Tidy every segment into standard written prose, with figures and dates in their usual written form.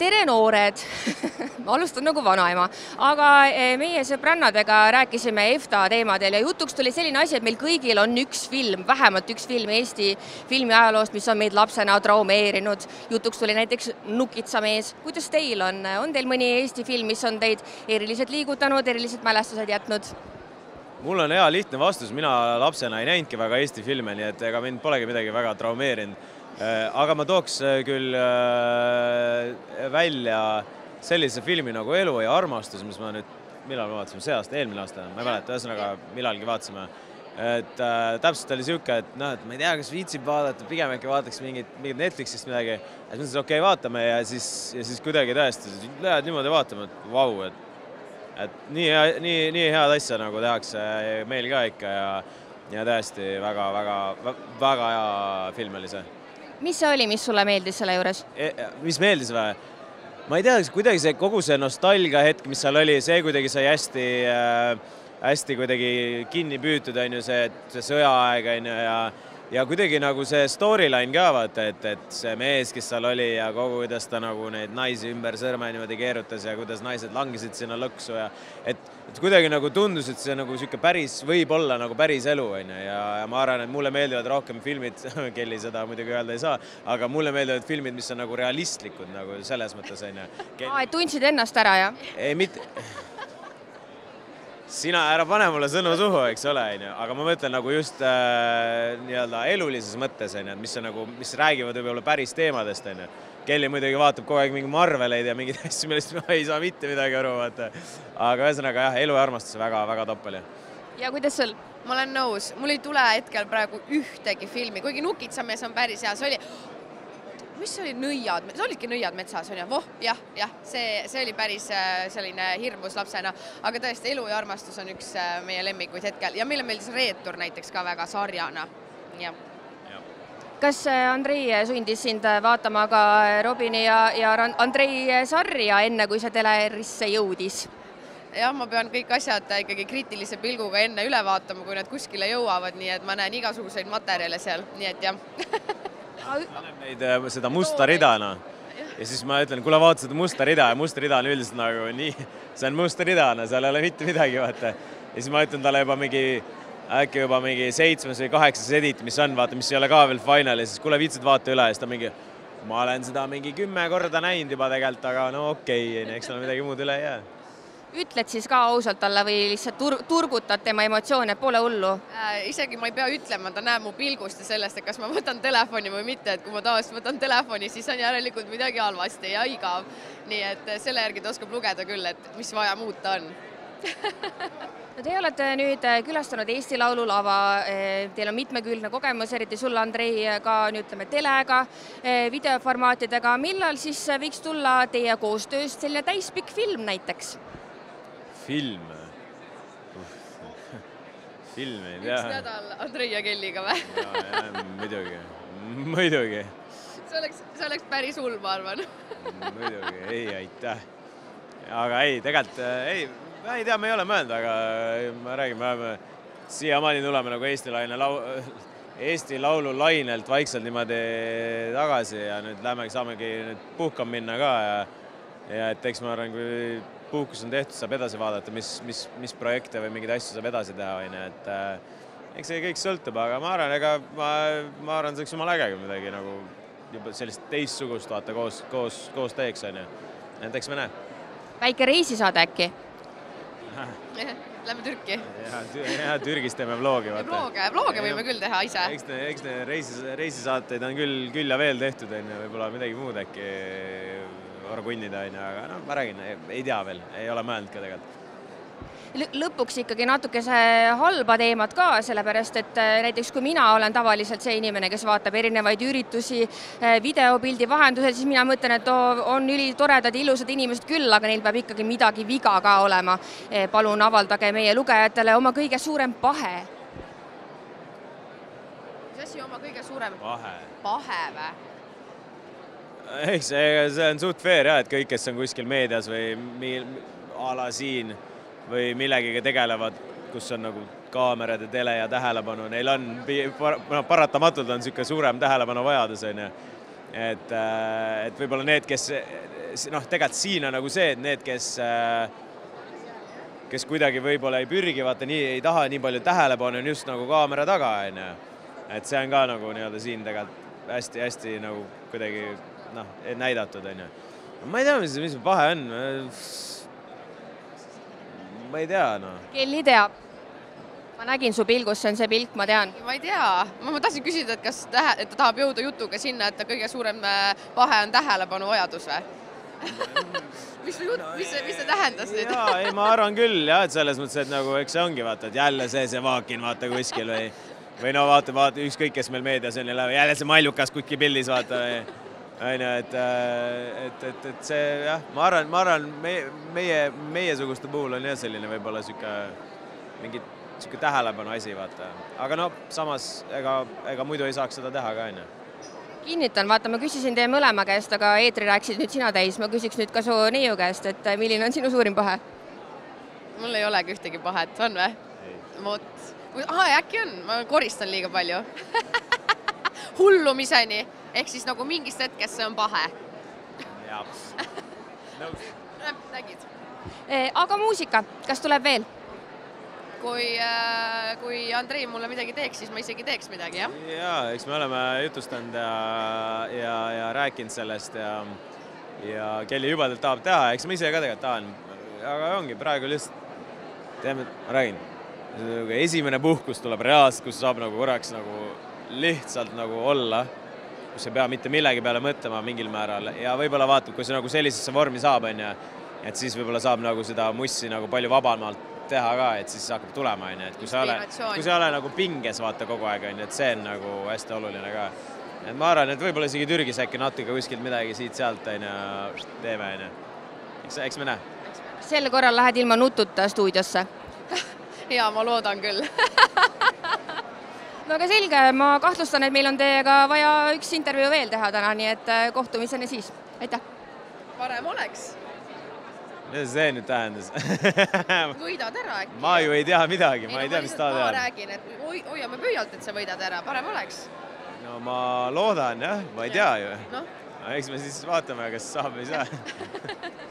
Tere noored! Ma alustan nagu vanaema, aga meie sõbrannadega rääkisime EFTA teemadel ja jutuks tuli selline asi, et meil kõigil on üks film, vähemalt üks film Eesti filmi ajaloost, mis on meid lapsena traumeerinud. Jutuks tuli näiteks Nukitsamees. Kuidas teil on? On teil mõni Eesti film, mis on teid eriliselt liigutanud, erilised mälestused jätnud? Mul on hea lihtne vastus. Mina lapsena ei näinudki väga Eesti filme, nii et ega mind polegi midagi väga traumeerinud. Aga ma tooks küll välja sellise filmi nagu Elu ja armastus, mis ma nüüd, millal me vaatasime see aasta, eelmine aasta, ma ei mäleta, ühesõnaga millalgi vaatasime. Täpselt oli siuke, et ma ei tea, kas viitsib vaadata, pigem äkki vaataks mingit Netflixist midagi. Mõtlesin, okei, vaatame ja siis kuidagi tõesti, lähed niimoodi vaatama, et vau, et nii head asja nagu tehakse meil ka ikka ja tõesti väga hea film oli see. Mis see oli, mis sulle meeldis selle juures? Mis meeldis või? Ma ei tea, kuidagi see kogu see nostalgia hetk, mis seal oli, see kuidagi sai hästi kuidagi kinni püütud, see sõjaaeg ja kuidagi nagu see storyline ka, vaata, et see mees, kes seal oli ja kogu kuidas ta nagu neid naisi ümber sõrme niimoodi keerutas ja kuidas naised langesid sinna lõksu ja et kuidagi nagu tundus, et see nagu siuke päris võib olla nagu päris elu ja ma arvan, et mulle meeldivad rohkem filmid, kelli seda muidugi öelda ei saa, aga mulle meeldivad filmid, mis on nagu realistlikud nagu selles mõttes. Et tundsid ennast ära, jah? Ei, mitte. Sina ära pane mulle sõnu suhu, eks ole, aga ma mõtlen nagu just nii-öelda elulises mõttes, mis räägivad võib-olla päris teemadest. Kelli muidugi vaatab kogu aeg mingi Marveleid ja mingid asju, millest ma ei saa mitte midagi aru. Aga ühesõnaga jah, Elu ja armastus väga top oli. Ja kuidas sul? Ma olen nõus. Mul ei tule hetkel praegu ühtegi filmi, kuigi Nukitsamees on päris hea. See oli, mis oli Nõiad? See olidki Nõiad metsas, on jah? Jah, see oli päris selline hirmus lapsena. Aga tõesti, Elu ja armastus on üks meie lemmikuid hetkel. Ja meile meeldis Reetur näiteks ka väga sarjana. Ja. Kas Andrei sundis sind vaatama ka Robini ja Andrei sarja enne, kui see telerisse jõudis? Jah, ma pean kõik asjad ikkagi kriitilise pilguga enne üle vaatama, kui nad kuskile jõuavad, nii et ma näen igasuguseid materjale seal, nii et jah. Neid seda musta ridana ja siis ma ütlen, kuule vaata seda musta rida ja musta rida on üldiselt nagu nii, see on musta ridana, seal ei ole mitte midagi vaata. Ja siis ma ütlen talle äkki juba mingi 7 või 8 edit, mis on, vaata, mis ei ole ka veel final ja siis kuule viitsid vaata üle ja siis ta mingi, ma olen seda mingi 10 korda näinud juba tegelikult, aga no okei, eks tal midagi muud üle ei jää. Ütled siis ka ausalt talle või lihtsalt turgutad tema emotsioone, pole hullu? Isegi ma ei pea ütlema, ta näeb mu pilgust ja sellest, et kas ma võtan telefoni või mitte, et kui ma tavaliselt võtan telefoni, siis on järelikult midagi halvasti ja igav. Nii et selle järgi ta oskab lugeda küll, et mis vaja muuta on. Te olete nüüd külastanud Eesti Laulu lava, teil on mitmekülgne kogemus, eriti sulle, Andrei, ka ütleme telega, videoformaatidega. Millal siis võiks tulla teie koostööst selline täispikk film näiteks? Film ei tea. Üks nädal Andrei ja Kelliga või? Muidugi. See oleks päris hull, ma arvan. Muidugi, ei, aitäh. Aga ei, tegelikult, ma ei tea, me ei ole mõelnud, aga ma räägin, me oleme siiamaani tuleme nagu Eesti Laulu lainelt vaikselt niimoodi tagasi ja nüüd saamegi puhkama minna ka ja et eks ma arvan, kui puhkus on tehtud, saab edasi vaadata, mis projekte või mingeid asju saab edasi teha. Et eks see kõik sõltub, aga ma arvan, see oleks jumala äge midagi nagu juba sellist teistsugust vaata koos teeks. Et eks me näe. Väike reisisaade äkki? Lähme Türki. Ja Türgis teeme vloogi. Vlooge võime küll teha ise. Eks ne reisisaateid on küll ja veel tehtud, võib-olla midagi muud äkki orgunnida, aga ma räägin, ei tea veel, ei ole mõelnud ka tegelikult. Lõpuks ikkagi natuke see halba teemad ka, sellepärast, et näiteks kui mina olen tavaliselt see inimene, kes vaatab erinevaid üritusi videopildi vahendusel, siis mina mõtlen, et on ülitoredad ja ilusad inimesed küll, aga neil peab ikkagi midagi viga ka olema. Palun avaldage meie lugejatele oma kõige suurem pahe. Mis asi oma kõige suurem? Pahe või? Eks see on suht fair, et kõik, kes on kuskil meedias või ala siin või millegiga tegelevad, kus on nagu kaamerad ja tele ja tähelepanu, neil on paratamatult on selline suurem tähelepanu vajadus. Et võib-olla need, kes noh, tegelikult siin on nagu see, et need, kes kuidagi võib-olla ei pürgi, vaata nii, ei taha nii palju tähelepanu, on just nagu kaamera taga, on ju. Et see on ka nagu nii-öelda siin tegelikult hästi nagu kuidagi näidatud, on ju. Ma ei tea, mis pahe on. Ma ei tea, no. Kelly teab. Ma nägin su pilgus, see on see pilk, ma tean. Ma ei tea. Ma tahtsin küsida, et kas ta tahab jõuda jutuga sinna, et ta kõige suurem vahe on tähelepanu vajadus või? Mis see tähendas nüüd? Jaa, ei, ma arvan küll, jah, et selles mõttes, et nagu, eks see ongi, vaata, et jälle see vaakin, vaata kuskil või no vaata, ükskõik, kes meil meedias on, jälle see maljukas kuskil pildis, vaata, et see, jah, ma arvan, meiesuguste puhul on jah selline võib-olla mingi tähelepanu asi, vaata. Aga no samas, ega muidu ei saaks seda teha ka, on ju. Kinnitan, vaata, ma küsisin teie mõlema käest, aga eetri rääkisid nüüd sina täis. Ma küsiks nüüd ka su neiu käest, et milline on sinu suurim pahe? Mul ei olegi ühtegi pahet, on või? Äkki on, ma koristan liiga palju. Hullumiseni, ehk siis nagu mingist hetkest see on pahe. Jaa. Nägid. Aga muusika, kas tuleb veel? Kui Andrei mulle midagi teeks, siis ma isegi teeks midagi, jah? Jaa, eks me oleme jutustanud ja rääkinud sellest ja Kelly jubedalt tahab teha, eks ma ise ka tegelikult tahan. Aga ongi, praegu lihtsalt, teeme, ma räägin, esimene puhkus tuleb reaalselt, kus saab nagu korraks nagu lihtsalt nagu olla, kus ei pea mitte millegi peale mõtlema mingil määral ja võib-olla vaatab, kui see nagu sellisesse vormi saab, et siis võib-olla saab nagu seda mussi nagu palju vabamalt teha ka, et siis hakkab tulema, et kui sa ei ole nagu pinges vaata kogu aeg, et see on nagu hästi oluline ka. Et ma arvan, et võib-olla isegi Türgis äkki natuke kuskilt midagi siit-sealt teeme, eks me näe. Sel korral lähed ilma nututa stuudiosse? Jaa, ma loodan küll. No aga selge, ma kahtlustan, et meil on teiega vaja üks intervjuu veel teha täna, nii et kohtumiseni siis. Aitäh! Parem oleks. Mida see nüüd tähendas? Võidad ära äkki. Ma ju ei tea midagi, ma ei tea, mis ta teha. Ma räägin, et hoiame pöialt, et sa võidad ära, parem oleks. No ma loodan, jah, ma ei tea ju. Eks me siis vaatame, kas saab või saa.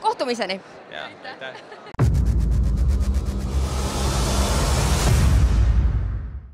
Kohtumiseni! Jah, aitäh!